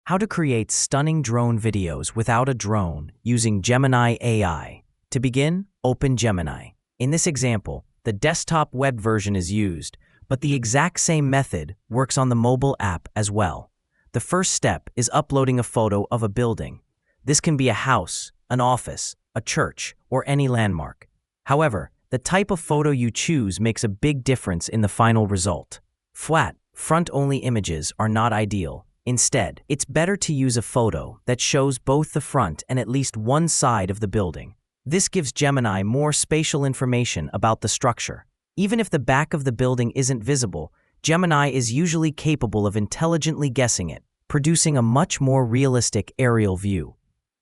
How to create stunning drone videos without a drone using Gemini AI. To begin, open Gemini. In this example, the desktop web version is used, but the exact same method works on the mobile app as well. The first step is uploading a photo of a building. This can be a house, an office, a church, or any landmark. However, the type of photo you choose makes a big difference in the final result. Flat, front-only images are not ideal. Instead, it's better to use a photo that shows both the front and at least one side of the building. This gives Gemini more spatial information about the structure. Even if the back of the building isn't visible, Gemini is usually capable of intelligently guessing it, producing a much more realistic aerial view.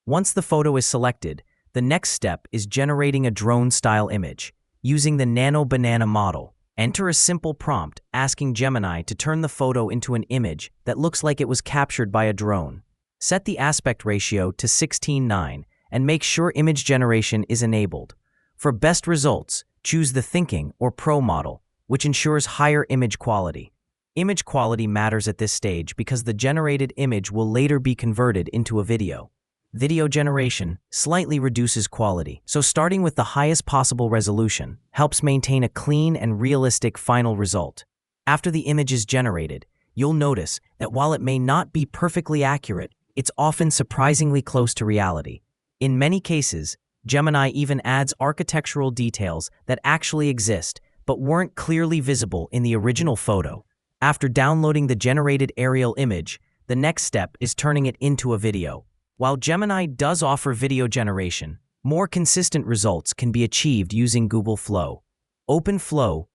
Once the photo is selected, the next step is generating a drone-style image. Using the Nano Banana model, enter a simple prompt asking Gemini to turn the photo into an image that looks like it was captured by a drone. Set the aspect ratio to 16:9 and make sure image generation is enabled. For best results, choose the Thinking or Pro model, which ensures higher image quality. Image quality matters at this stage because the generated image will later be converted into a video. Video generation slightly reduces quality, so starting with the highest possible resolution helps maintain a clean and realistic final result. After the image is generated, you'll notice that while it may not be perfectly accurate, it's often surprisingly close to reality. In many cases, Gemini even adds architectural details that actually exist but weren't clearly visible in the original photo. After downloading the generated aerial image, the next step is turning it into a video. While Gemini does offer video generation, more consistent results can be achieved using Google Flow. Open Flow,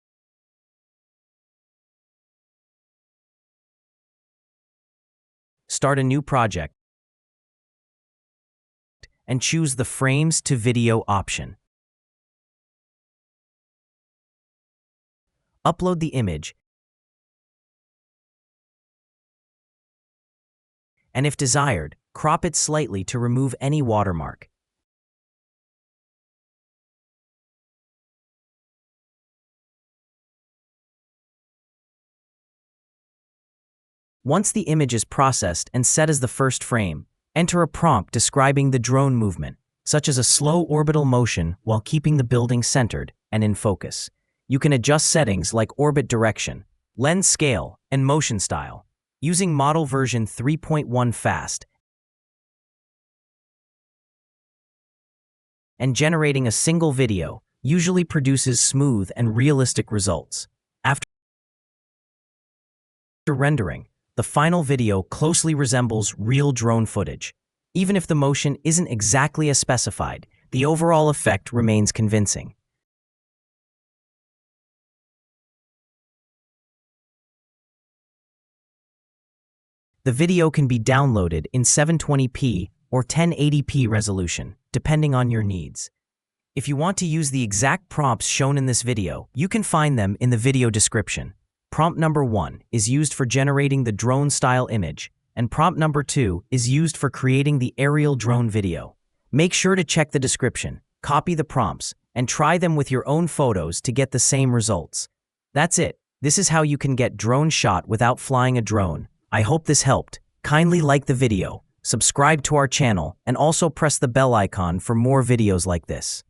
start a new project, and choose the Frames to Video option. Upload the image, and if desired, crop it slightly to remove any watermark. Once the image is processed and set as the first frame, enter a prompt describing the drone movement, such as a slow orbital motion while keeping the building centered and in focus. You can adjust settings like orbit direction, lens scale, and motion style. Using model version 3.1 fast and generating a single video usually produces smooth and realistic results. After rendering, the final video closely resembles real drone footage. Even if the motion isn't exactly as specified, the overall effect remains convincing. The video can be downloaded in 720p or 1080p resolution, depending on your needs. If you want to use the exact prompts shown in this video, you can find them in the video description. Prompt number 1 is used for generating the drone-style image, and prompt number 2 is used for creating the aerial drone video. Make sure to check the description, copy the prompts, and try them with your own photos to get the same results. That's it. This is how you can get drone shot without flying a drone. I hope this helped. Kindly like the video, subscribe to our channel, and also press the bell icon for more videos like this.